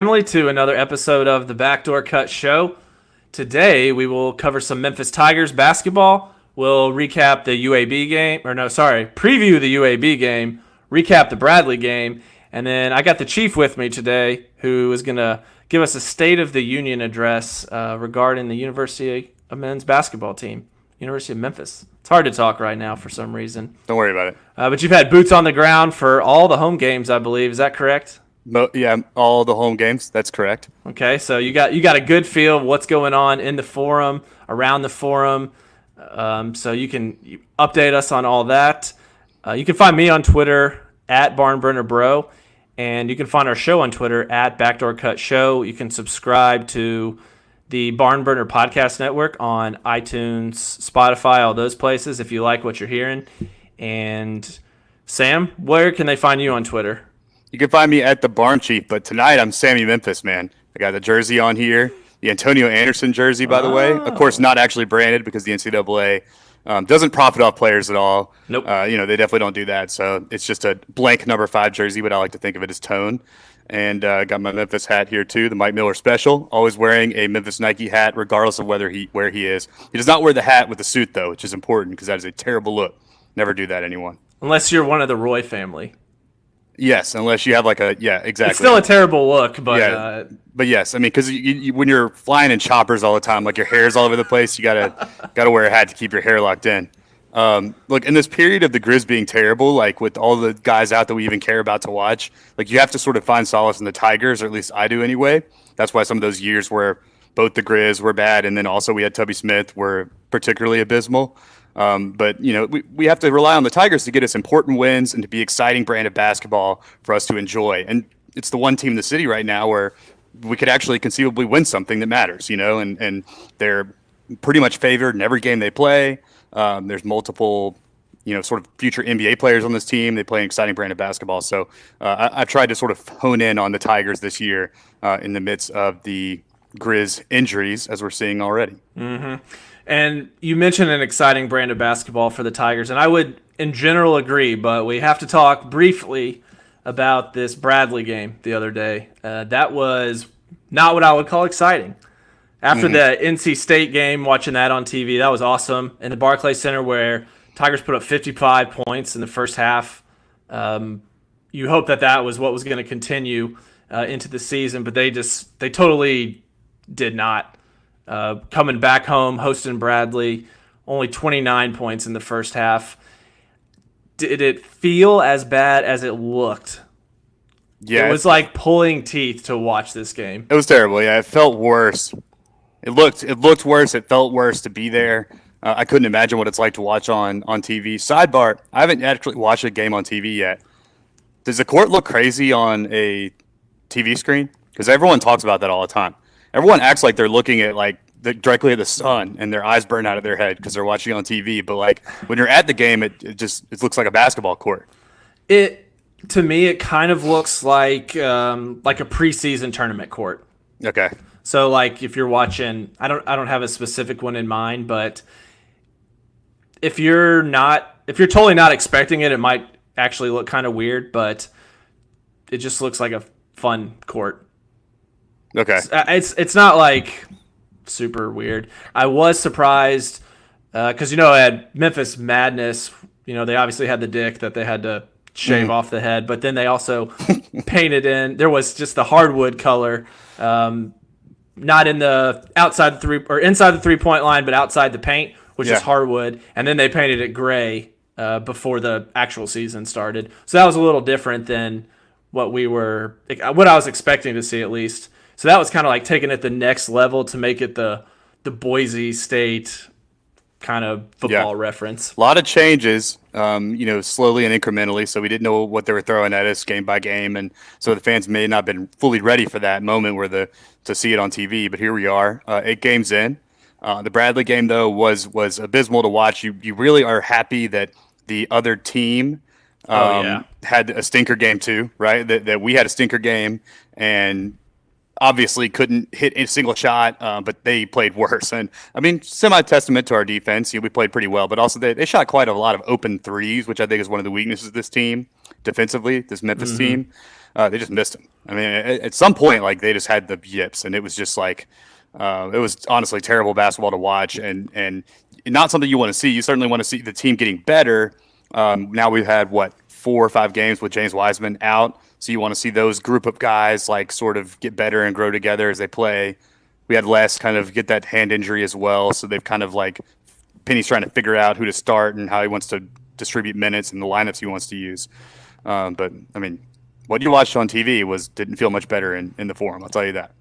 Family, to another episode of the Backdoor Cut Show. Today we will cover some Memphis Tigers basketball. We'll recap the UAB game, preview the UAB game, recap the Bradley game, and then I got the Chief with me today, who is going to give us a State of the Union address regarding the University of Men's basketball team, University of Memphis. It's hard to talk right now for some reason. Don't worry about it. But you've had boots on the ground for all the home games, I believe. Is that correct? Yeah, all the home games. That's correct. Okay, so you got a good feel of what's going on in the forum, around the forum. So you can update us on all that. You can find me on Twitter at BarnburnerBro, and you can find our show on Twitter at Backdoor Cut Show. You can subscribe to the Barnburner Podcast Network on iTunes, Spotify, all those places if you like what you're hearing. And Sam, where can they find you on Twitter? You can find me at the Barn Chief, but tonight I'm Sammy Memphis, man. I got the jersey on here, the Antonio Anderson jersey, by the way. Of course, not actually branded because the NCAA doesn't profit off players at all. Nope. They definitely don't do that. So it's just a blank number 5 jersey, but I like to think of it as tone. And got my Memphis hat here too, the Mike Miller special. Always wearing a Memphis Nike hat, regardless of where he is. He does not wear the hat with the suit though, which is important because that is a terrible look. Never do that, anyone. Unless you're one of the Roy family. Yes, unless you have exactly. It's still a terrible look, but but yes, I mean, because when you're flying in choppers all the time, like your hair's all over the place, you gotta wear a hat to keep your hair locked in. Look, in this period of the Grizz being terrible, like with all the guys out that we even care about to watch, like you have to sort of find solace in the Tigers, or at least I do anyway. That's why some of those years where both the Grizz were bad, and then also we had Tubby Smith were particularly abysmal. But we have to rely on the Tigers to get us important wins and to be exciting brand of basketball for us to enjoy. And it's the one team in the city right now where we could actually conceivably win something that matters, and they're pretty much favored in every game they play. There's multiple, sort of future NBA players on this team. They play an exciting brand of basketball. So I've tried to sort of hone in on the Tigers this year in the midst of the Grizz injuries, as we're seeing already. Mm-hmm. And you mentioned an exciting brand of basketball for the Tigers, and I would, in general, agree, but we have to talk briefly about this Bradley game the other day. That was not what I would call exciting. After the NC State game, watching that on TV, that was awesome. In the Barclays Center, where Tigers put up 55 points in the first half, you hope that was what was going to continue into the season, but they totally did not. Coming back home, hosting Bradley, only 29 points in the first half. Did it feel as bad as it looked? Yeah. It was like pulling teeth to watch this game. It was terrible. Yeah, it felt worse. It looked worse. It felt worse to be there. I couldn't imagine what it's like to watch on TV. Sidebar, I haven't actually watched a game on TV yet. Does the court look crazy on a TV screen? Because everyone talks about that all the time. Everyone acts like they're looking at directly at the sun and their eyes burn out of their head because they're watching on TV. But when you're at the game, it looks like a basketball court. To me, it kind of looks like a preseason tournament court. Okay. So if you're watching, I don't have a specific one in mind, but if you're totally not expecting it, it might actually look kind of weird, but it just looks like a fun court. Okay. It's not super weird. I was surprised because I had Memphis Madness. They obviously had the dick that they had to shave off the head, but then they also painted in. There was just the hardwood color, not in the outside the three or inside the 3-point line, but outside the paint, which is hardwood. And then they painted it gray before the actual season started. So that was a little different than what I was expecting to see, at least. So that was kind of taking it the next level to make it the Boise State kind of football reference. A lot of changes, slowly and incrementally. So we didn't know what they were throwing at us game by game, and so the fans may not have been fully ready for that moment to see it on TV. But here we are, 8 games in. The Bradley game though was abysmal to watch. You really are happy that the other team had a stinker game too, right? That we had a stinker game and obviously couldn't hit a single shot, but they played worse. And I mean, semi-testament to our defense. We played pretty well, but also they shot quite a lot of open threes, which I think is one of the weaknesses of this team defensively, this Memphis team. They just missed them. I mean, at some point, like they just had the yips, and it was just like it was honestly terrible basketball to watch, and not something you want to see. You certainly want to see the team getting better. Now we've had 4 or 5 games with James Wiseman out, so you want to see those group of guys like sort of get better and grow together as they play. We had Les kind of get that hand injury as well, so they've kind of like Penny's trying to figure out who to start and how he wants to distribute minutes and the lineups he wants to use. But I mean, what you watched on TV didn't feel much better in the Forum. I'll tell you that.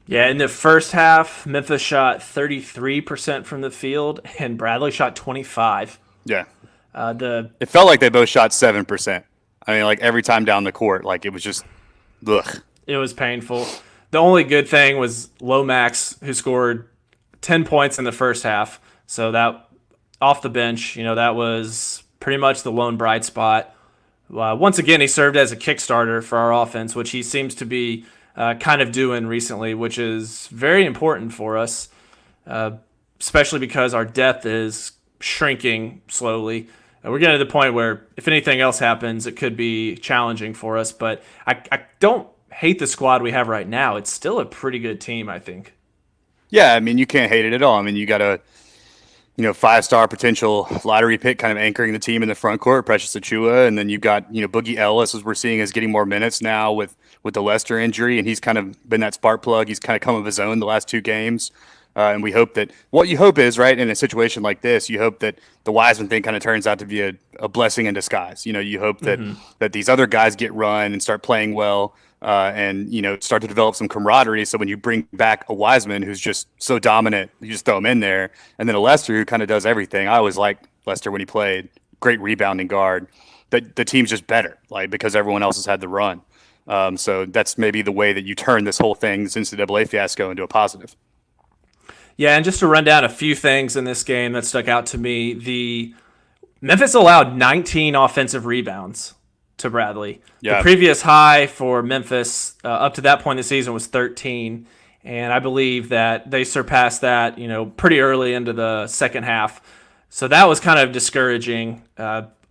Yeah, in the first half, Memphis shot 33% from the field, and Bradley shot 25%. Yeah. It felt like they both shot 7%. I mean, like every time down the court, like it was just, ugh. It was painful. The only good thing was Lomax, who scored 10 points in the first half. So that off the bench, that was pretty much the lone bright spot. Once again, he served as a kickstarter for our offense, which he seems to be kind of doing recently, which is very important for us, especially because our depth is shrinking slowly. We're getting to the point where if anything else happens, it could be challenging for us. But I don't hate the squad we have right now. It's still a pretty good team, I think. Yeah, I mean, you can't hate it at all. I mean, you got a 5-star potential lottery pick kind of anchoring the team in the front court, Precious Achiuwa, and then you've got Boogie Ellis, as we're seeing, is getting more minutes now with the Lester injury, and he's kind of been that spark plug. He's kind of come of his own the last 2 games. And we hope that what you hope is, right, in a situation like this, you hope that the Wiseman thing kind of turns out to be a blessing in disguise. You hope that these other guys get run and start playing well, and start to develop some camaraderie. So when you bring back a Wiseman who's just so dominant, you just throw him in there, and then a Lester who kind of does everything. I always liked Lester when he played. Great rebounding guard. The team's just better, like because everyone else has had the run. So that's maybe the way that you turn this whole thing, this NCAA fiasco, into a positive. Yeah, and just to run down a few things in this game that stuck out to me, the Memphis allowed 19 offensive rebounds to Bradley. Yeah. The previous high for Memphis up to that point in the season was 13, and I believe that they surpassed that, pretty early into the second half. So that was kind of discouraging.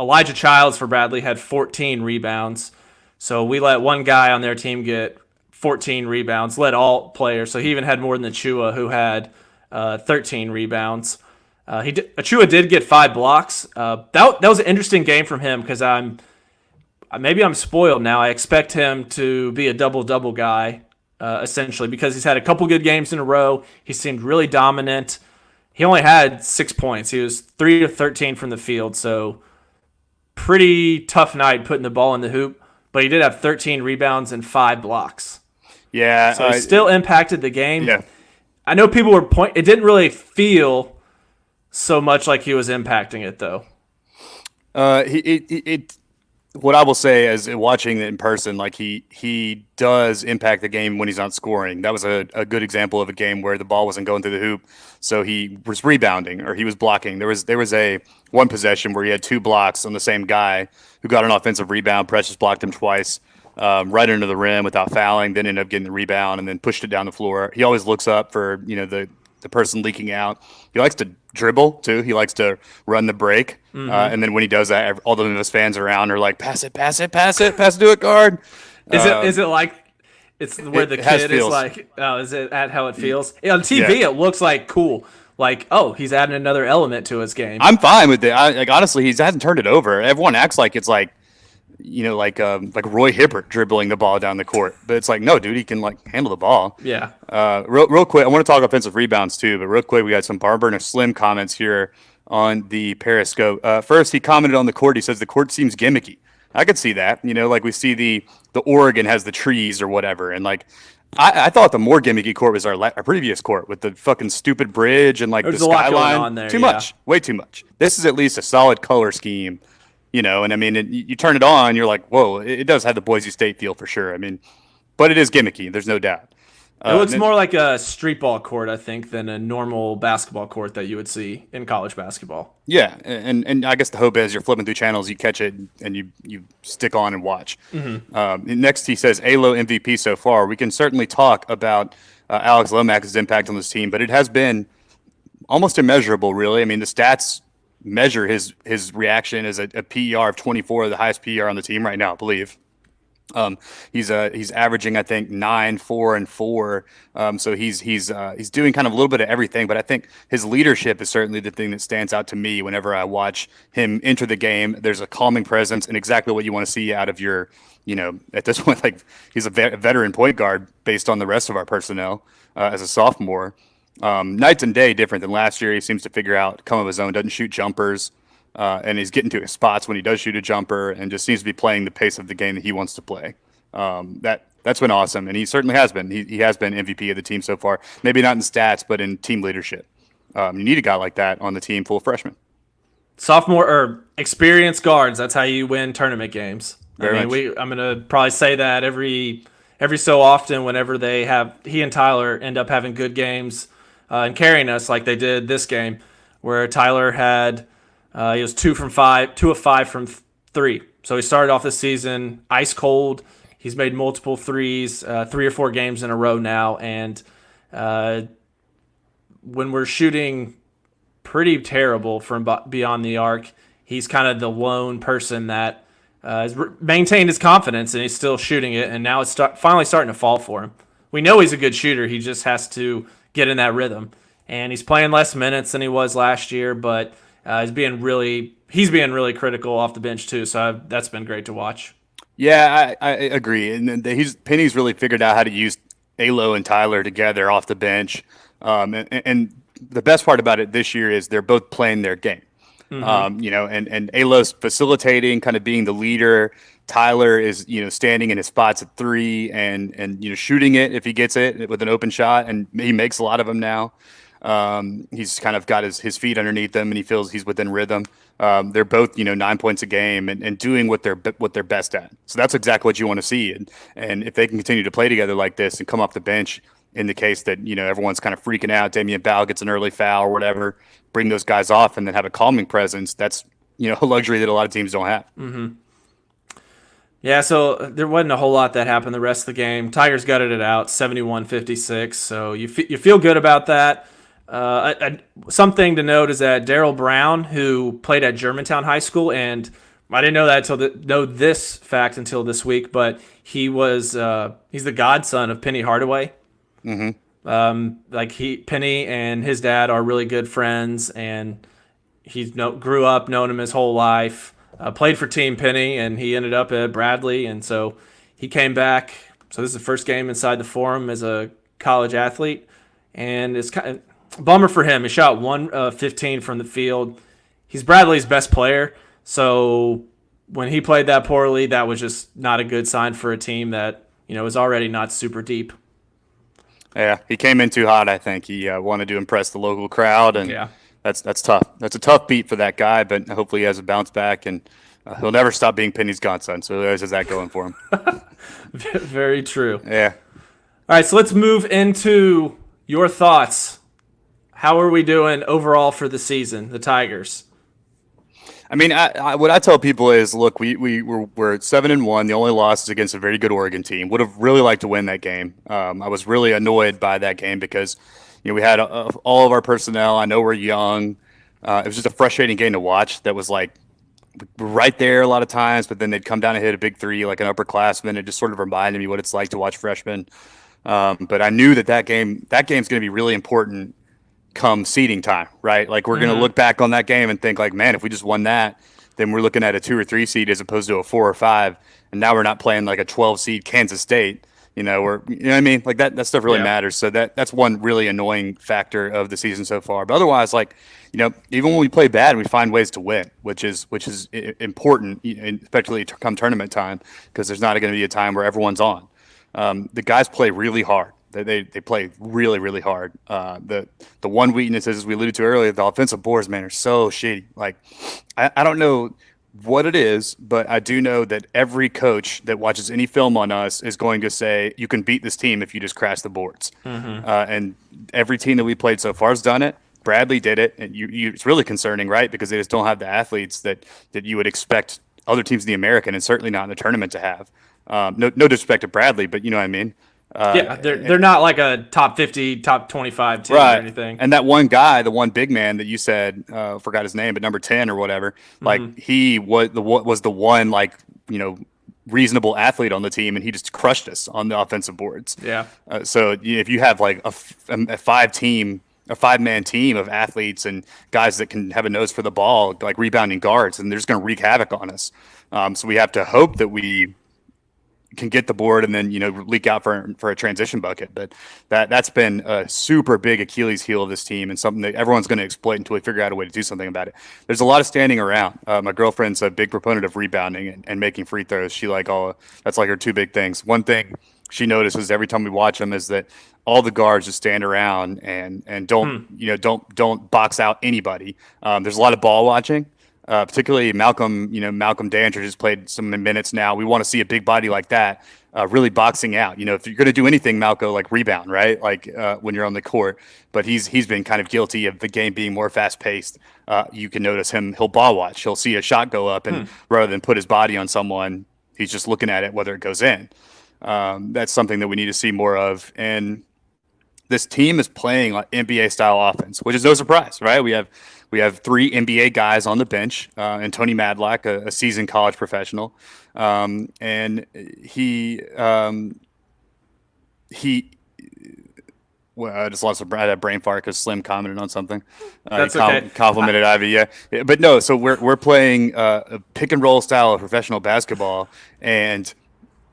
Elijah Childs for Bradley had 14 rebounds. So we let one guy on their team get 14 rebounds, led all players. So he even had more than Achiuwa, who had 13 rebounds. Achiuwa did get 5 blocks. That was an interesting game from him because maybe I'm spoiled now. I expect him to be a double-double guy, essentially, because he's had a couple good games in a row. He seemed really dominant. He only had 6 points. He was 3 of 13 from the field, so pretty tough night putting the ball in the hoop. But he did have 13 rebounds and 5 blocks. Yeah. So he still impacted the game. Yeah. I know people were it didn't really feel so much like he was impacting it, though. What I will say is watching it in person, like he does impact the game when he's not scoring. That was a good example of a game where the ball wasn't going through the hoop, so he was rebounding or he was blocking. There was a one possession where he had 2 blocks on the same guy who got an offensive rebound. Precious blocked him twice, right under the rim without fouling, then ended up getting the rebound and then pushed it down the floor. He always looks up for the person leaking out. He likes to dribble too. He likes to run the break, and then when he does that, all of his fans around are like, "Pass it to it, guard." Is it like it's where the kid is like, "Oh, is it at how it feels?" On TV, It looks like cool. Like, oh, he's adding another element to his game. I'm fine with it. Honestly, he hasn't turned it over. Everyone acts like it's like Roy Hibbert dribbling the ball down the court, but it's like, no, dude, he can handle the ball. Yeah. Real quick, I want to talk offensive rebounds too, but real quick, we got some Barber and Slim comments here on the Periscope. First, he commented on the court. He says the court seems gimmicky. I could see that. Like we see the Oregon has the trees or whatever, and I thought the more gimmicky court was our previous court with the fucking stupid bridge and the skyline. There, much, way too much. This is at least a solid color scheme. And I mean, you turn it on, you're like, whoa, it does have the Boise State feel for sure. I mean, but it is gimmicky. There's no doubt. It looks more like a street ball court, I think, than a normal basketball court that you would see in college basketball. Yeah, and I guess the hope is you're flipping through channels, you catch it, and you stick on and watch. Mm-hmm. Next, he says, ALO MVP so far. We can certainly talk about Alex Lomax's impact on this team, but it has been almost immeasurable, really. I mean, the stats measure his reaction as a PER of 24, the highest PER on the team right now, I believe. He's averaging, I think, 9, 4, and 4. So he's doing kind of a little bit of everything. But I think his leadership is certainly the thing that stands out to me whenever I watch him enter the game. There's a calming presence and exactly what you want to see out of your, at this point, like he's a veteran point guard based on the rest of our personnel as a sophomore. Night and day different than last year. He seems to figure out, come of his own, doesn't shoot jumpers. And he's getting to his spots when he does shoot a jumper, and just seems to be playing the pace of the game that he wants to play. That's been awesome, and he certainly has been. He has been MVP of the team so far. Maybe not in stats, but in team leadership. You need a guy like that on the team full of freshmen. Sophomore or experienced guards. That's how you win tournament games. I'm gonna probably say that every so often whenever he and Tyler end up having good games and carrying us like they did this game, where Tyler had. He was 2 of 5 from 3. So he started off the season ice cold. He's made multiple threes, 3 or 4 games in a row now. And when we're shooting pretty terrible from beyond the arc, he's kind of the lone person that has maintained his confidence, and he's still shooting it. And now it's finally starting to fall for him. We know he's a good shooter. He just has to get in that rhythm. And he's playing less minutes than he was last year, but he's being really critical off the bench too. So that's been great to watch. Yeah, I agree. And Penny's really figured out how to use Alo and Tyler together off the bench. And the best part about it this year is they're both playing their game. Mm-hmm. And Alo's facilitating, kind of being the leader. Tyler is, standing in his spots at 3 and shooting it if he gets it with an open shot, and he makes a lot of them now. He's kind of got his feet underneath him, and he feels he's within rhythm. They're both 9 points a game and doing what they're best at. So that's exactly what you want to see. And if they can continue to play together like this and come off the bench in the case that everyone's kind of freaking out, Damian Bowell gets an early foul or whatever, bring those guys off and then have a calming presence. That's a luxury that a lot of teams don't have. Mm-hmm. Yeah, so there wasn't a whole lot that happened the rest of the game. Tigers gutted it out, 71-56. So you feel good about that. Something to note is that Darryl Brown, who played at Germantown High School, and I didn't know that know this fact until this week, but he's the godson of Penny Hardaway. Mm-hmm. Penny and his dad are really good friends, and he grew up knowing him his whole life. Played for Team Penny, and he ended up at Bradley, and so he came back. So this is the first game inside the Forum as a college athlete, and it's kind of bummer for him. He shot 1-15 from the field. He's Bradley's best player, so when he played that poorly, that was just not a good sign for a team that is already not super deep. Yeah, he came in too hot. I think he wanted to impress the local crowd, and yeah. That's tough. That's a tough beat for that guy, but hopefully he has a bounce back, and he'll never stop being Penny's godson. So he always has that going for him. Very true. Yeah. All right, so let's move into your thoughts. How are we doing overall for the season, the Tigers? I mean, what I tell people is, look, we're at 7-1. The only loss is against a very good Oregon team. Would have really liked to win that game. I was really annoyed by that game because we had all of our personnel. I know we're young. It was just a frustrating game to watch. That was like right there a lot of times, but then they'd come down and hit a big three like an upperclassman. It just sort of reminded me what it's like to watch freshmen. But I knew that game's going to be really important come seeding time, right? Like we're going to look back on that game and think like, man, if we just won that, then we're looking at a 2 or 3 seed as opposed to a 4 or 5. And now we're not playing like a 12 seed Kansas State. You know what I mean? Like that stuff really matters. So that's one really annoying factor of the season so far. But otherwise, like, even when we play bad, we find ways to win, which is important, especially come tournament time, because there's not going to be a time where everyone's on. The guys play really hard. They play really, really hard. The one weakness is, as we alluded to earlier, the offensive boards, man, are so shitty. Like, I don't know what it is, but I do know that every coach that watches any film on us is going to say you can beat this team if you just crash the boards. And every team that we played so far has done it. Bradley did it, and it's really concerning, right? Because they just don't have the athletes that you would expect other teams in the American, and certainly not in the tournament, to have. No disrespect to Bradley, but you know what I mean. They're not like a top 50, top 25 team or anything. And that one guy, the one big man that you said, forgot his name, but number 10 or whatever, like he was the one, like, reasonable athlete on the team, and he just crushed us on the offensive boards. Yeah. So if you have like a five-man team of athletes and guys that can have a nose for the ball, like rebounding guards, and they're just going to wreak havoc on us. So we have to hope that we can get the board and then leak out for a transition bucket. But that's been a super big Achilles heel of this team, and something that everyone's going to exploit until we figure out a way to do something about it. There's a lot of standing around. My girlfriend's a big proponent of rebounding and making free throws. She that's like her two big things. One thing she notices every time we watch them is that all the guards just stand around and don't box out anybody. There's a lot of ball watching. Particularly Malcolm Dandridge has played some minutes now. We want to see a big body like that really boxing out. If you're going to do anything, Malco, like rebound, right? Like when you're on the court. But he's been kind of guilty of the game being more fast paced. You can notice him; he'll ball watch. He'll see a shot go up, and rather than put his body on someone, he's just looking at it whether it goes in. That's something that we need to see more of. And this team is playing like NBA style offense, which is no surprise, right? We have 3 NBA guys on the bench, and Tony Madlock, a seasoned college professional, and he. Well, I just lost I had a brain fart because Slim commented on something. That's okay. Complimented Ivy, yeah. But no, so we're playing a pick and roll style of professional basketball, and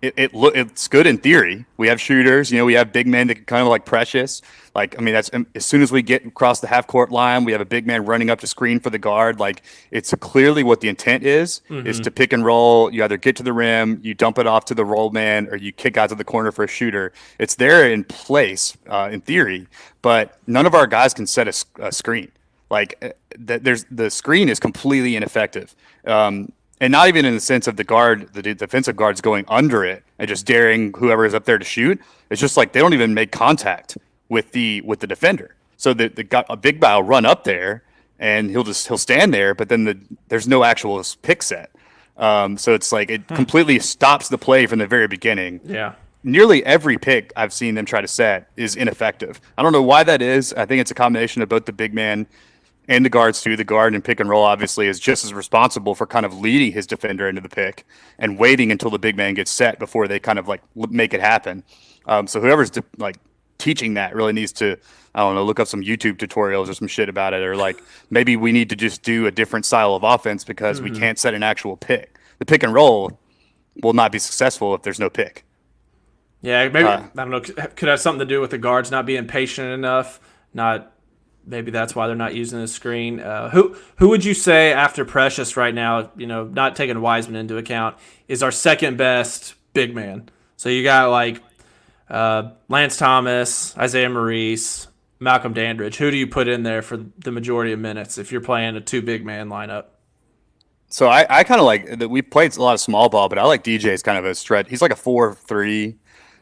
it's good in theory. We have shooters, we have big men that can kind of like Precious. That's as soon as we get across the half court line, we have a big man running up to screen for the guard. Like, it's clearly what the intent is to pick and roll. You either get to the rim, you dump it off to the roll man, or you kick out to the corner for a shooter. It's there in place in theory, but none of our guys can set a screen. The screen is completely ineffective. And not even in the sense of the defensive guards going under it and just daring whoever is up there to shoot. It's just like they don't even make contact with the defender. So a big guy will run up there and he'll stand there, but then there's no actual pick set. So it's like it completely stops the play from the very beginning. Yeah. Nearly every pick I've seen them try to set is ineffective. I don't know why that is. I think it's a combination of both the big man and the guards too. The guard and pick and roll obviously is just as responsible for kind of leading his defender into the pick and waiting until the big man gets set before they kind of like make it happen. So whoever's teaching that really needs to, I don't know, look up some YouTube tutorials or some shit about it, or like maybe we need to just do a different style of offense because we can't set an actual pick. The pick and roll will not be successful if there's no pick. Yeah, maybe I don't know. Could have something to do with the guards not being patient enough, Maybe that's why they're not using the screen. Who would you say after Precious right now, not taking Wiseman into account, is our second best big man? So you got like Lance Thomas, Isaiah Maurice, Malcolm Dandridge. Who do you put in there for the majority of minutes if you're playing a 2 big man lineup? So I kind of like that. We played a lot of small ball, but I like DJ's kind of a stretch. He's like a 4-3,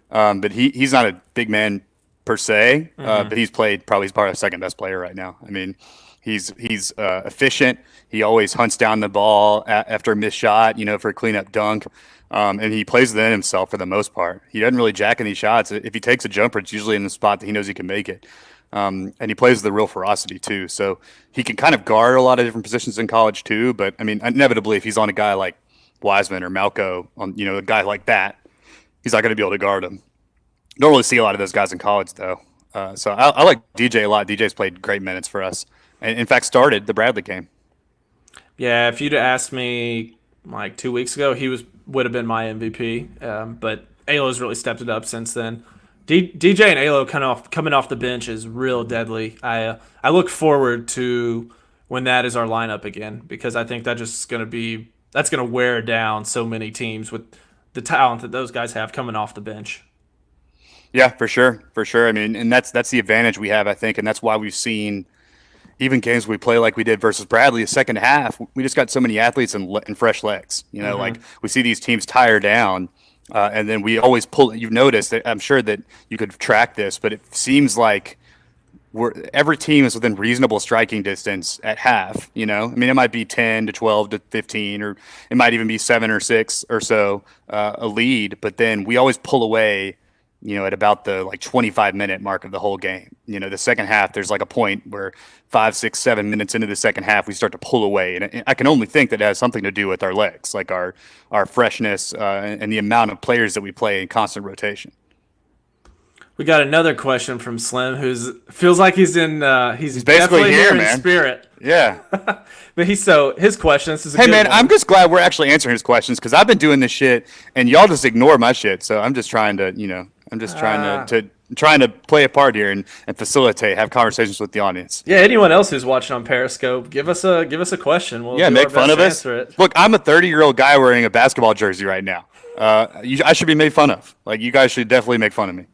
but he's not a big man per se, but he's probably our second best player right now. I mean, he's efficient. He always hunts down the ball after a missed shot, for a cleanup dunk, and he plays within himself for the most part. He doesn't really jack any shots. If he takes a jumper, it's usually in the spot that he knows he can make it, and he plays with a real ferocity too. So he can kind of guard a lot of different positions in college too. But I mean, inevitably, if he's on a guy like Wiseman or Malco, a guy like that, he's not going to be able to guard him. Don't really see a lot of those guys in college, though. So I like DJ a lot. DJ's played great minutes for us. And, in fact, started the Bradley game. Yeah, if you'd asked me like 2 weeks ago, he would have been my MVP. But Alo's really stepped it up since then. DJ and Alo coming off the bench is real deadly. I look forward to when that is our lineup again, because I think that's going to wear down so many teams with the talent that those guys have coming off the bench. Yeah, for sure. I mean, and that's the advantage we have, I think, and that's why we've seen even games we play like we did versus Bradley, the second half, we just got so many athletes and fresh legs. Like we see these teams tire down, and then we always pull. You've noticed that, I'm sure that you could track this, but it seems like every team is within reasonable striking distance at half. I mean, it might be 10 to 12 to 15, or it might even be 7 or 6 or so a lead, but then we always pull away at about the like 25-minute mark of the whole game. The second half, there's like a point where 5, 6, 7 minutes into the second half, we start to pull away, and I can only think that it has something to do with our legs, like our freshness and the amount of players that we play in constant rotation. We got another question from Slim, who's feels like he's He's basically definitely here, in man. spirit. Yeah. But his question. This is a Hey good man, one. I'm just glad we're actually answering his questions because I've been doing this shit and y'all just ignore my shit. So I'm just trying to, trying to play a part here and facilitate, have conversations with the audience. Yeah, anyone else who's watching on Periscope, give us a question. We'll do Make our fun best of to us. answer it. Look, I'm a 30-year-old guy wearing a basketball jersey right now. I should be made fun of. Like, you guys should definitely make fun of me.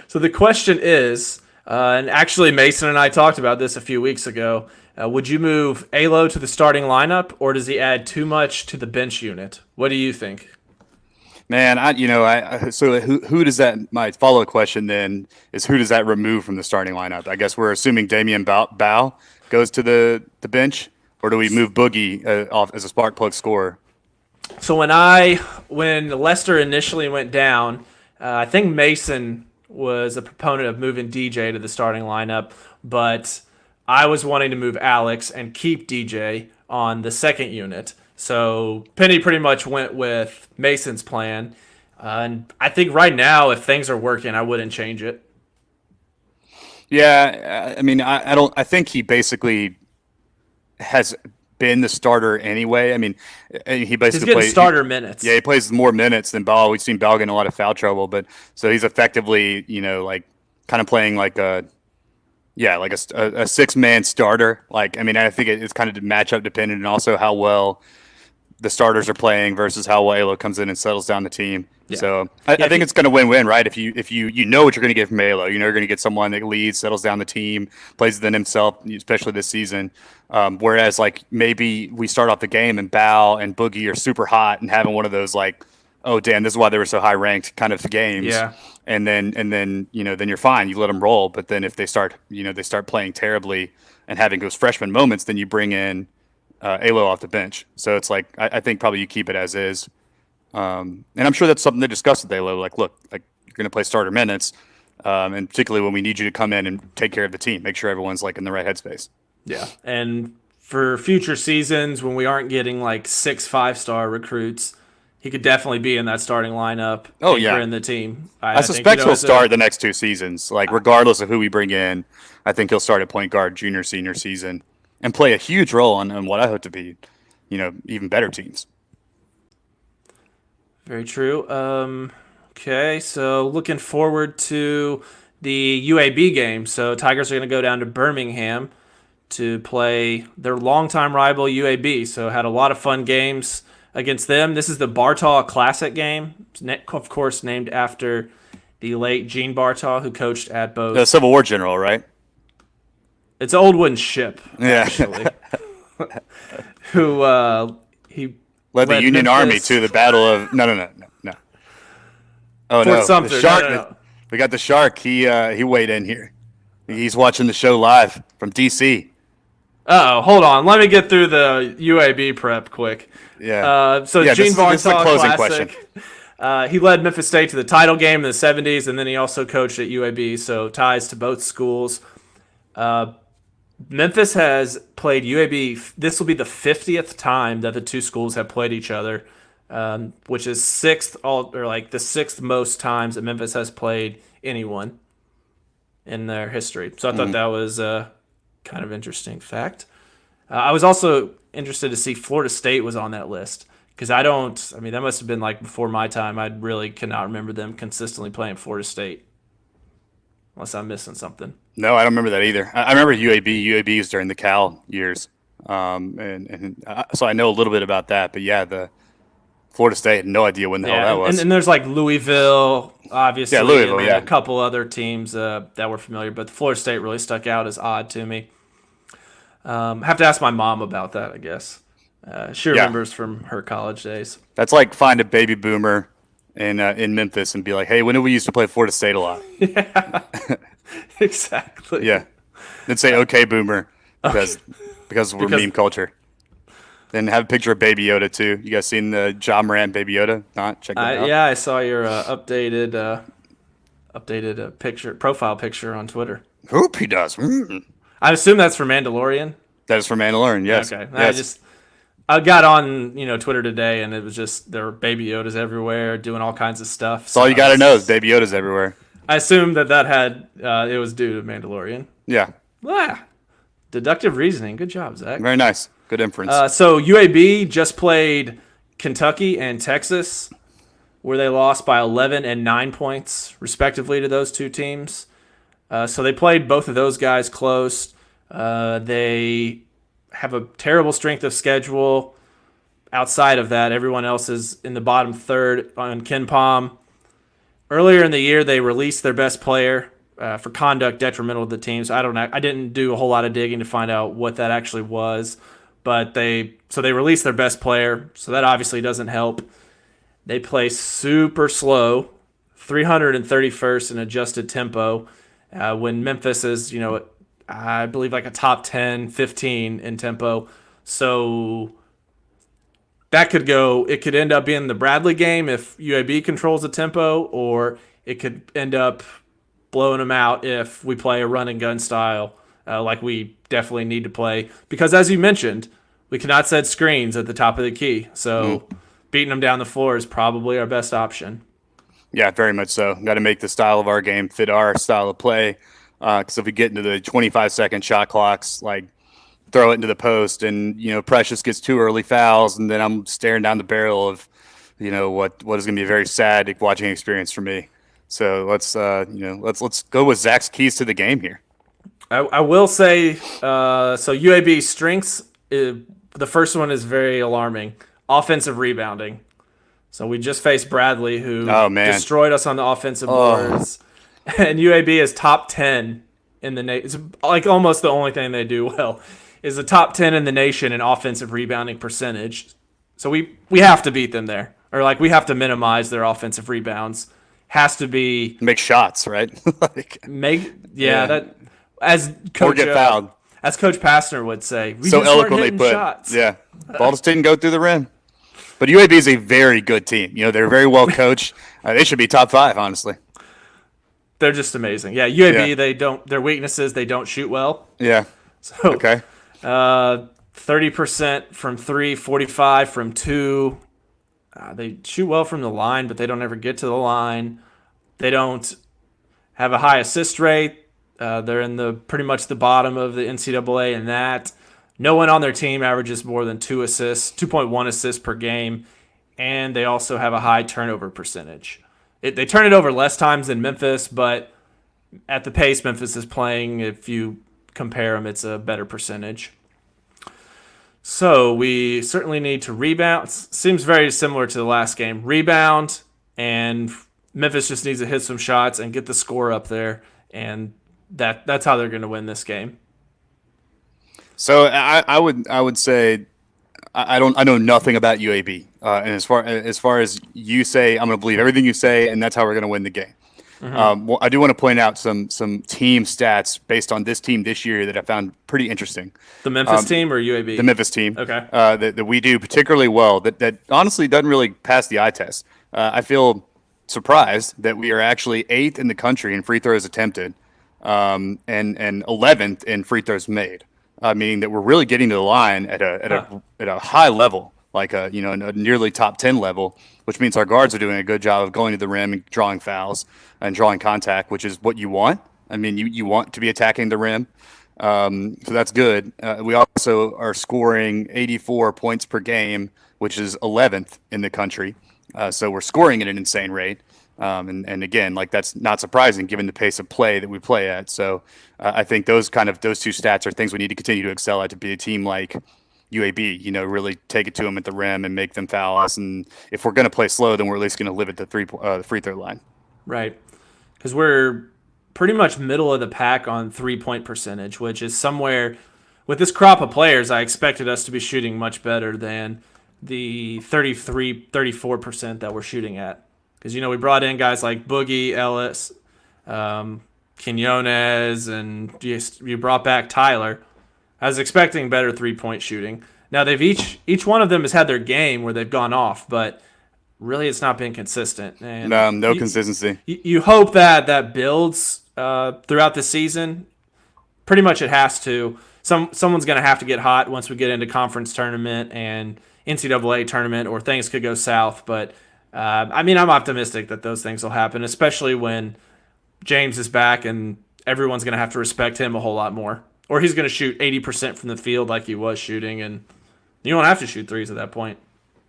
So the question is, and actually Mason and I talked about this a few weeks ago. Would you move Alo to the starting lineup, or does he add too much to the bench unit? What do you think? Man, so who does that? My follow-up question then is who does that remove from the starting lineup? I guess we're assuming Damian Bao goes to the bench, or do we move Boogie off as a spark plug scorer? So when Lester initially went down, I think Mason was a proponent of moving DJ to the starting lineup, but I was wanting to move Alex and keep DJ on the second unit. So Penny pretty much went with Mason's plan. And I think right now, if things are working, I wouldn't change it. Yeah, I mean, I don't. I think he basically has been the starter anyway. I mean, he basically He's getting starter minutes. Yeah, he plays more minutes than Ball. We've seen Ball get in a lot of foul trouble, but so he's effectively, like kind of playing like a 6-man starter. Like, I mean, I think it's kind of matchup dependent, and also how well the starters are playing versus how well Alo comes in and settles down the team. Yeah. So I think it's going to win-win, right? If you know what you're going to get from Alo, you're going to get someone that leads, settles down the team, plays within himself, especially this season. Whereas like maybe we start off the game and Bao and Boogie are super hot and having one of those like, oh damn, this is why they were so high ranked kind of games. Yeah. And then then you're fine. You let them roll. But then if they start playing terribly and having those freshman moments, then you bring in Alo off the bench. So it's like I think probably you keep it as is. And I'm sure that's something they discussed with Alo. Like, look, like you're going to play starter minutes, and particularly when we need you to come in and take care of the team, make sure everyone's like in the right headspace. Yeah, and for future seasons when we aren't getting like 6 5-star recruits, he could definitely be in that starting lineup. Oh yeah, in the team. I suspect he'll start the next 2 seasons. Like regardless of who we bring in, I think he'll start at point guard junior senior season and play a huge role on what I hope to be, even better teams. Very true. Okay, so looking forward to the UAB game. So Tigers are going to go down to Birmingham to play their longtime rival UAB. So had a lot of fun games against them. This is the Bartaw Classic game, of course, named after the late Gene Bartaw, who coached at both. The Civil War general, right? It's an old wooden ship, yeah. actually. Who he led the Union Army to the Battle of no. Oh Fort no, Sumter. The Shark. No. We got the Shark. He weighed in here. He's watching the show live from DC. Oh, hold on. Let me get through the UAB prep quick. Yeah. Gene Bartaw, this is a closing Classic. question. He led Memphis State to the title game in the 70s, and then he also coached at UAB, so ties to both schools. Memphis has played UAB. This will be the 50th time that the two schools have played each other, which is the sixth most times that Memphis has played anyone in their history. So I thought that was a kind of interesting fact. I was also interested to see Florida State was on that list because that must have been like before my time. I really cannot remember them consistently playing Florida State. Unless I'm missing something. No, I don't remember that either. I remember UAB. UAB was during the Cal years, so I know a little bit about that. But yeah, the Florida State had no idea when the hell that was. And there's like Louisville, obviously. Yeah, Louisville. And yeah, a couple other teams that were familiar, but Florida State really stuck out as odd to me. Have to ask my mom about that, I guess. She remembers from her college days. That's like find a baby boomer in Memphis and be like, hey, when did we used to play Florida State a lot? Yeah, exactly. Yeah. Then say, okay, boomer, because we're meme culture. Then have a picture of Baby Yoda, too. You guys seen the Ja Morant Baby Yoda? Not? Check that out. Yeah, I saw your updated updated a profile picture on Twitter. Hope he does. Mm. I assume that's for Mandalorian. That is for Mandalorian. Yes. Okay. Yes. I got on, Twitter today, and it was just there were Baby Yodas everywhere doing all kinds of stuff. That's all you got to know is Baby Yoda's everywhere. I assumed that had it was due to Mandalorian. Yeah. Deductive reasoning. Good job, Zach. Very nice. Good inference. So UAB just played Kentucky and Texas, where they lost by 11 and 9 points, respectively, to those two teams. So they played both of those guys close. They have a terrible strength of schedule. Outside of that, everyone else is in the bottom third on KenPom. Earlier in the year, they released their best player for conduct detrimental to the team. So I didn't do a whole lot of digging to find out what that actually was, but they released their best player, so that obviously doesn't help. They play super slow, 331st in adjusted tempo, when Memphis is, I believe like a top 10, 15 in tempo. So it could end up being the Bradley game if UAB controls the tempo, or it could end up blowing them out if we play a run and gun style like we definitely need to play. Because as you mentioned, we cannot set screens at the top of the key. So beating them down the floor is probably our best option. Yeah, very much so. Got to make the style of our game fit our style of play. Because if we get into the 25-second shot clocks, like throw it into the post, and Precious gets 2 early fouls, and then I'm staring down the barrel of what is going to be a very sad watching experience for me. So let's go with Zach's keys to the game here. I will say so UAB strengths. The first one is very alarming. Offensive rebounding. So we just faced Bradley, who destroyed us on the offensive boards. And UAB is top 10 in the nation. It's like almost the only thing they do well is the top 10 in the nation in offensive rebounding percentage. So we have to beat them there, or like we have to minimize their offensive rebounds. Has to be make shots, right? That as coach or get fouled. As Coach Pastner would say, we so just eloquently put. Shots. Yeah, ball just didn't go through the rim. But UAB is a very good team. They're very well coached. They should be top 5, honestly. They're just amazing. Yeah, UAB. They don't. Their weaknesses. They don't shoot well. Yeah. So okay. 30% from 3, 45 from 2. They shoot well from the line, but they don't ever get to the line. They don't have a high assist rate. They're in pretty much the bottom of the NCAA in that. No one on their team averages more than 2.1 assists per game, and they also have a high turnover percentage. They turn it over less times than Memphis, but at the pace Memphis is playing, if you compare them, it's a better percentage. So we certainly need to rebound. Seems very similar to the last game. Rebound, and Memphis just needs to hit some shots and get the score up there, and that's how they're going to win this game. So I would say I know nothing about UAB, and as far as you say, I'm going to believe everything you say, and that's how we're going to win the game. Mm-hmm. Well, I do want to point out some team stats based on this team this year that I found pretty interesting. The Memphis team or UAB? The Memphis team. Okay. That we do particularly well. That honestly doesn't really pass the eye test. I feel surprised that we are actually 8th in the country in free throws attempted, and 11th in free throws made. Meaning that we're really getting to the line at a high level, like a nearly top 10 level, which means our guards are doing a good job of going to the rim and drawing fouls and drawing contact, which is what you want. I mean, you want to be attacking the rim, so that's good. We also are scoring 84 points per game, which is 11th in the country. So we're scoring at an insane rate. And again, like that's not surprising given the pace of play that we play at. So I think those two stats are things we need to continue to excel at to be a team like UAB, really take it to them at the rim and make them foul us. And if we're going to play slow, then we're at least going to live at the free throw line. Right. Because we're pretty much middle of the pack on 3-point percentage, which is somewhere with this crop of players, I expected us to be shooting much better than the 34% that we're shooting at. Because, we brought in guys like Boogie, Ellis, Quinones, and you brought back Tyler. I was expecting better 3-point shooting. Now, they've each one of them has had their game where they've gone off, but really it's not been consistent. And No consistency. you hope that that builds throughout the season. Pretty much it has to. Someone's going to have to get hot once we get into conference tournament and NCAA tournament, or things could go south. But I mean, I'm optimistic that those things will happen, especially when James is back and everyone's going to have to respect him a whole lot more. Or he's going to shoot 80% from the field like he was shooting, and you don't have to shoot threes at that point.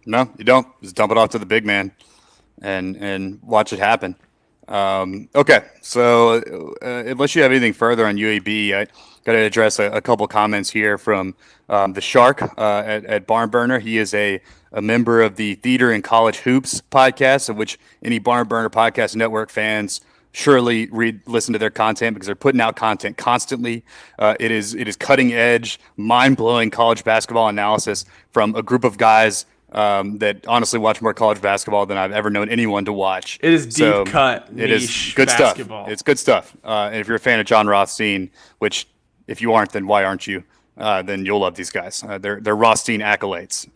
No, you don't. Just dump it off to the big man and watch it happen. Okay, so unless you have anything further on UAB, I got to address a couple comments here from the Shark at Barn Burner. He is a member of the Theater and College Hoops podcast, of which any Barn Burner podcast network fans surely listen to their content because they're putting out content constantly. It is cutting edge, mind blowing college basketball analysis from a group of guys that honestly watch more college basketball than I've ever known anyone to watch. It is deep cut. It is good basketball. Stuff. It's good stuff. And if you're a fan of John Rothstein, which if you aren't, then why aren't you? Then you'll love these guys. They're Rothstein acolytes.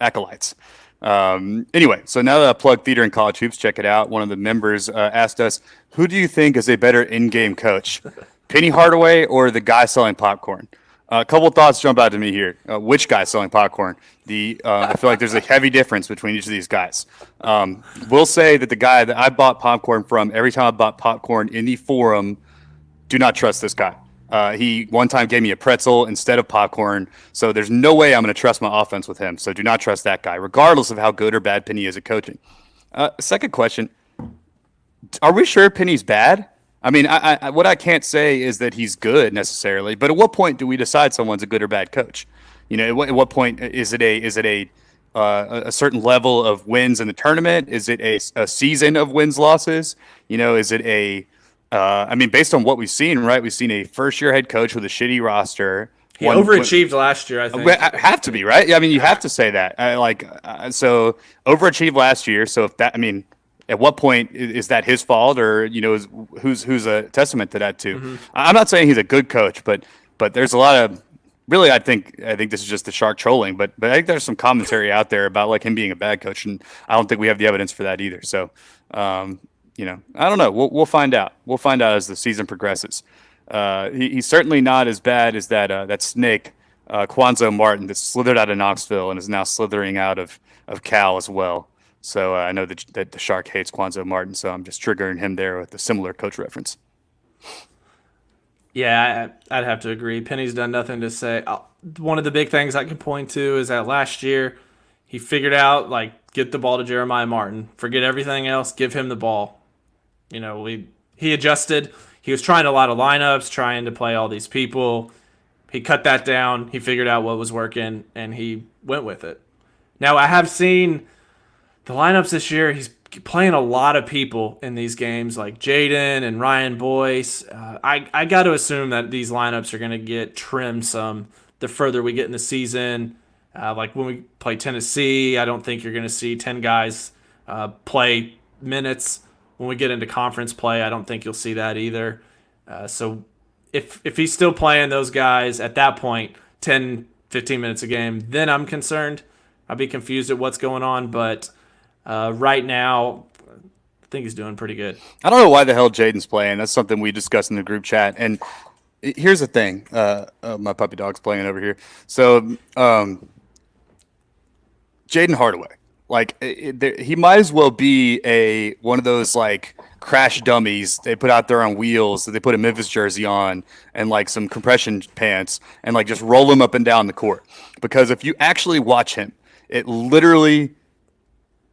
Anyway, so now that I plug Theater and College Hoops, check it out. One of the members asked us, who do you think is a better in-game coach, Penny Hardaway or the guy selling popcorn? A couple thoughts jump out to me here. Which guy selling popcorn? I feel like there's a heavy difference between each of these guys. We'll say that the guy that I bought popcorn from, every time I bought popcorn in the forum, do not trust this guy. He one time gave me a pretzel instead of popcorn, so there's no way I'm going to trust my offense with him. So do not trust that guy, regardless of how good or bad Penny is at coaching. Second question, are we sure Penny's bad? I mean, what I can't say is that he's good necessarily, but at what point do we decide someone's a good or bad coach? You know, at what point is it a certain level of wins in the tournament? Is it a season of wins losses? You know, is it I mean, based on what we've seen, right? We've seen a first-year head coach with a shitty roster. He overachieved last year, I think. Have to be, right? Yeah, I mean, you have to say that. So overachieved last year. So if that, I mean, at what point is that his fault, or you know, who's a testament to that too? Mm-hmm. I'm not saying he's a good coach, but there's a lot of really. I think this is just the Shark trolling, but I think there's some commentary out there about like him being a bad coach, and I don't think we have the evidence for that either. So, you know, I don't know. We'll find out. We'll find out as the season progresses. He's certainly not as bad as that snake, Quanzo Martin, that slithered out of Knoxville and is now slithering out of Cal as well. So I know that the Shark hates Quanzo Martin, so I'm just triggering him there with a similar coach reference. Yeah, I'd have to agree. Penny's done nothing to say. One of the big things I can point to is that last year he figured out, like, get the ball to Jeremiah Martin. Forget everything else. Give him the ball. You know, he adjusted. He was trying a lot of lineups, trying to play all these people. He cut that down. He figured out what was working, and he went with it. Now, I have seen the lineups this year. He's playing a lot of people in these games, like Jaden and Ryan Boyce. I got to assume that these lineups are going to get trimmed some the further we get in the season. Like when we play Tennessee, I don't think you're going to see 10 guys play minutes. When we get into conference play, I don't think you'll see that either. So if he's still playing those guys at that point, 10, 15 minutes a game, then I'm concerned. I'll be confused at what's going on, but right now, I think he's doing pretty good. I don't know why the hell Jaden's playing. That's something we discussed in the group chat. And here's the thing. My puppy dog's playing over here. So Jaden Hardaway, like he might as well be one of those like crash dummies they put out there on wheels that they put a Memphis jersey on and like some compression pants and like just roll him up and down the court. Because if you actually watch him, it literally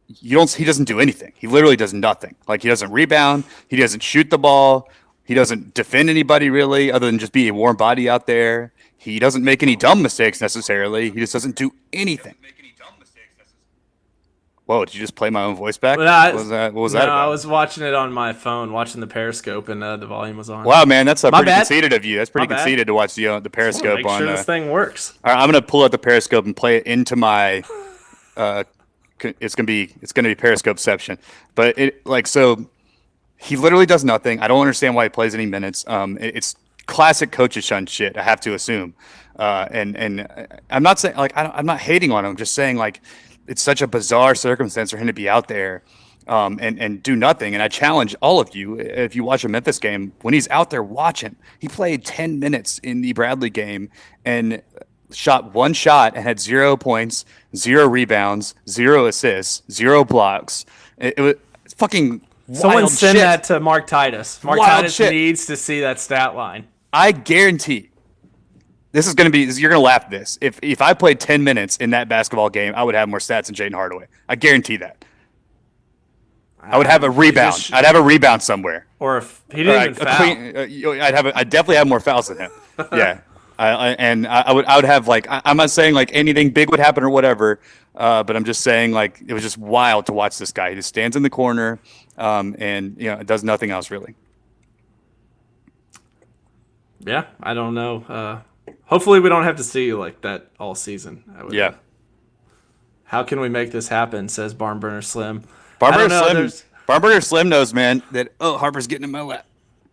he doesn't do anything. He literally does nothing. Like he doesn't rebound, he doesn't shoot the ball, he doesn't defend anybody really other than just be a warm body out there. He doesn't make any dumb mistakes necessarily. He just doesn't do anything. Whoa, did you just play my own voice back? What was that about? I was watching it on my phone, watching the Periscope, and the volume was on. Wow, man, that's pretty conceited of you. That's pretty conceited to watch the Periscope make sure this thing works. All right, I'm gonna pull out the Periscope and play it into my. It's gonna be Periscopeception, but so he literally does nothing. I don't understand why he plays any minutes. It's classic coaches shun shit. I have to assume, and I'm not saying like I'm not hating on him. I'm just saying like. It's such a bizarre circumstance for him to be out there and do nothing. And I challenge all of you, if you watch a Memphis game, when he's out there, watch him. He played 10 minutes in the Bradley game and shot one shot and had 0 points, 0 rebounds, 0 assists, 0 blocks. It was fucking Someone wild send shit. that to Mark Titus. Mark Wild Titus shit. needs to see that stat line. I guarantee this is going to be, you're going to laugh at this. If I played 10 minutes in that basketball game, I would have more stats than Jaden Hardaway. I guarantee that. I would have a rebound. I'd have a rebound somewhere. Or if he didn't even foul. I'd definitely have more fouls than him. Yeah. I would have like, I'm not saying like anything big would happen or whatever, but I'm just saying like it was just wild to watch this guy. He just stands in the corner, and does nothing else really. Yeah, I don't know. Hopefully we don't have to see you like that all season. Yeah. How can we make this happen? Says Barnburner Slim. Barnburner Slim knows, man, that Harper's getting in my lap.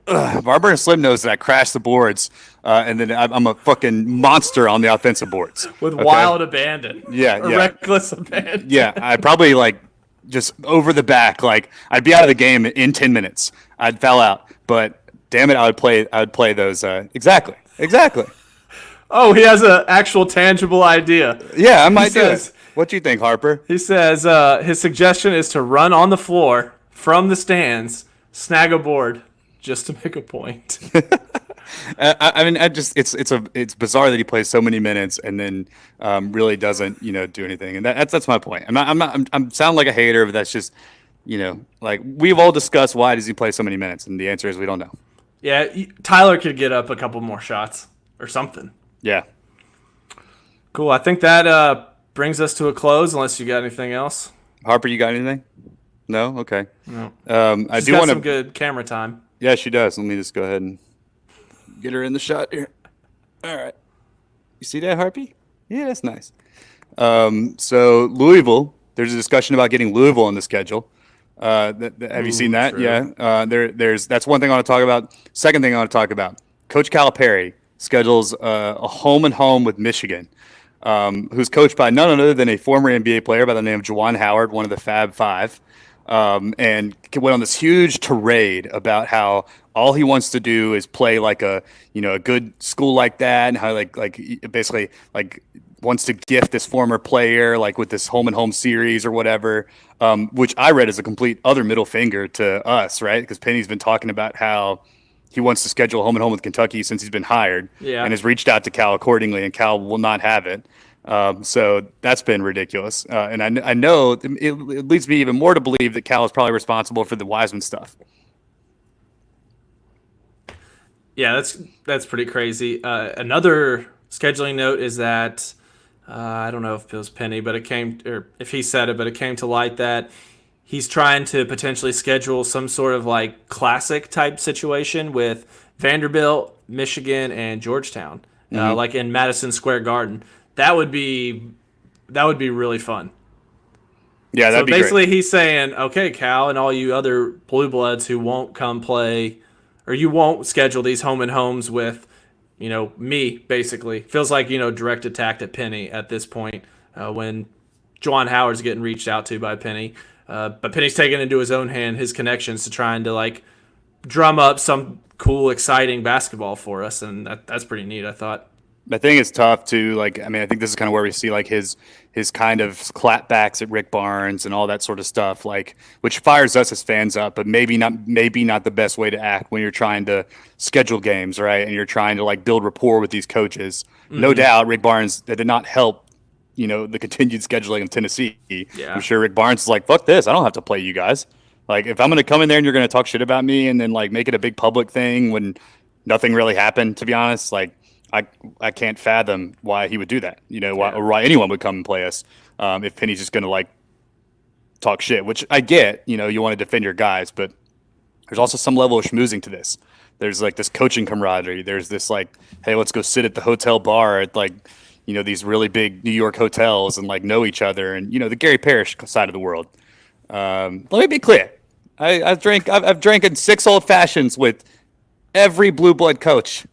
Barnburner Slim knows that I crash the boards, and then I'm a fucking monster on the offensive boards with wild abandon. Yeah, reckless abandon. Yeah, I probably like just over the back. Like I'd be out of the game in 10 minutes. I'd foul out, but damn it, I would play those. Exactly. Oh, he has an actual tangible idea. Yeah, I might do it. What do you think, Harper? He says his suggestion is to run on the floor from the stands, snag a board, just to make a point. It's bizarre that he plays so many minutes and then really doesn't do anything, and that's my point. I'm sound like a hater, but that's just like we've all discussed why does he play so many minutes, and the answer is we don't know. Yeah, Tyler could get up a couple more shots or something. Yeah. Cool. I think that brings us to a close. Unless you got anything else, Harper, you got anything? No. Okay. No. I She's do got want some good camera time. Yeah, she does. Let me just go ahead and get her in the shot here. All right. You see that, Harpy? Yeah, that's nice. So Louisville, there's a discussion about getting Louisville on the schedule. Have you seen that? True. Yeah. That's one thing I want to talk about. Second thing I want to talk about, Coach Calipari schedules a home and home with Michigan, who's coached by none other than a former NBA player by the name of Juwan Howard, one of the Fab Five. And went on this huge tirade about how all he wants to do is play like a good school like that, and how like basically like wants to gift this former player like with this home and home series or whatever, which I read as a complete other middle finger to us, right? Because Penny's been talking about how he wants to schedule a home and home with Kentucky since he's been hired, and has reached out to Cal accordingly, and Cal will not have it. So that's been ridiculous. And I know it leads me even more to believe that Cal is probably responsible for the Wiseman stuff. Yeah, that's pretty crazy. Another scheduling note is that I don't know if it was Penny, but if he said it, but it came to light that he's trying to potentially schedule some sort of like classic type situation with Vanderbilt, Michigan, and Georgetown, like in Madison Square Garden. That would be really fun. Yeah, that'd be great. So basically he's saying, okay, Cal, and all you other blue bloods who won't come play, or you won't schedule these home and homes with, me, basically. Feels like, direct attack at Penny at this point, when Juwan Howard's getting reached out to by Penny. But Penny's taking into his own hand his connections to trying to like drum up some cool, exciting basketball for us, and that's pretty neat, I thought. I think it's tough to I think this is kind of where we see like his kind of clapbacks at Rick Barnes and all that sort of stuff, like which fires us as fans up, but maybe not the best way to act when you're trying to schedule games, right? And you're trying to like build rapport with these coaches. Mm-hmm. No doubt Rick Barnes, that did not help, the continued scheduling of Tennessee. Yeah. I'm sure Rick Barnes is like, fuck this, I don't have to play you guys. Like if I'm going to come in there and you're going to talk shit about me and then like make it a big public thing when nothing really happened, to be honest, like I can't fathom why he would do that, why anyone would come and play us if Penny's just going to like talk shit, which I get, you want to defend your guys, but there's also some level of schmoozing to this. There's like this coaching camaraderie. There's this like, hey, let's go sit at the hotel bar at like, these really big New York hotels and like know each other and, the Gary Parrish side of the world. Let me be clear. I've drank 6 old fashions with every blue blood coach.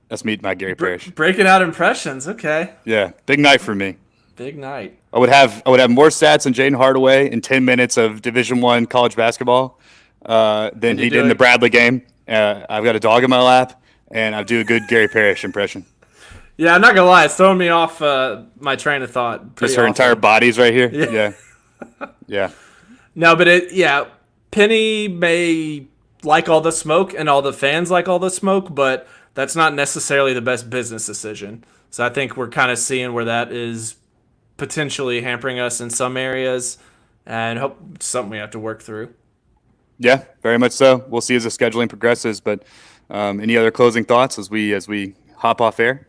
That's me, my Gary Parrish. Breaking out impressions, okay. Yeah, big night for me. Big night. I would have more stats than Jaden Hardaway in 10 minutes of Division I college basketball than he did in the Bradley game. I've got a dog in my lap, and I do a good Gary Parrish impression. Yeah, I'm not gonna lie, it's throwing me off my train of thought. Just her entire body's right here. Yeah. No, but Penny may like all the smoke, and all the fans like all the smoke, but that's not necessarily the best business decision. So I think we're kind of seeing where that is potentially hampering us in some areas, and hope it's something we have to work through. Yeah, very much so. We'll see as the scheduling progresses. But any other closing thoughts as we hop off air?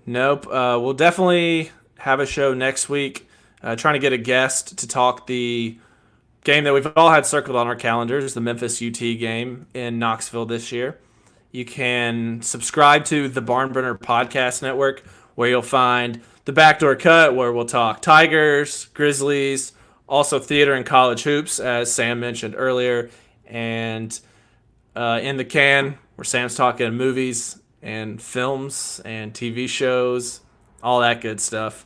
Nope. We'll definitely have a show next week. Trying to get a guest to talk the game that we've all had circled on our calendars, the Memphis UT game in Knoxville this year. You can subscribe to the Barnburner Podcast Network, where you'll find the Backdoor Cut, where we'll talk Tigers, Grizzlies, also theater and college hoops, as Sam mentioned earlier, and In the Can, where Sam's talking movies and films and TV shows, all that good stuff.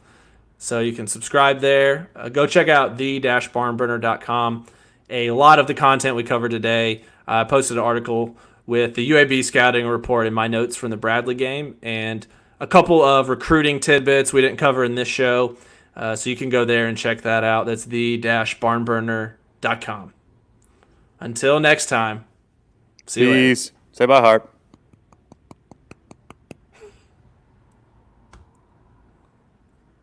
So you can subscribe there. Go check out the-barnburner.com. A lot of the content we covered today, I posted an article with the UAB scouting report in my notes from the Bradley game, and a couple of recruiting tidbits we didn't cover in this show. So you can go there and check that out. That's the-barnburner.com. Until next time, see you later. Peace. Say bye, Harp.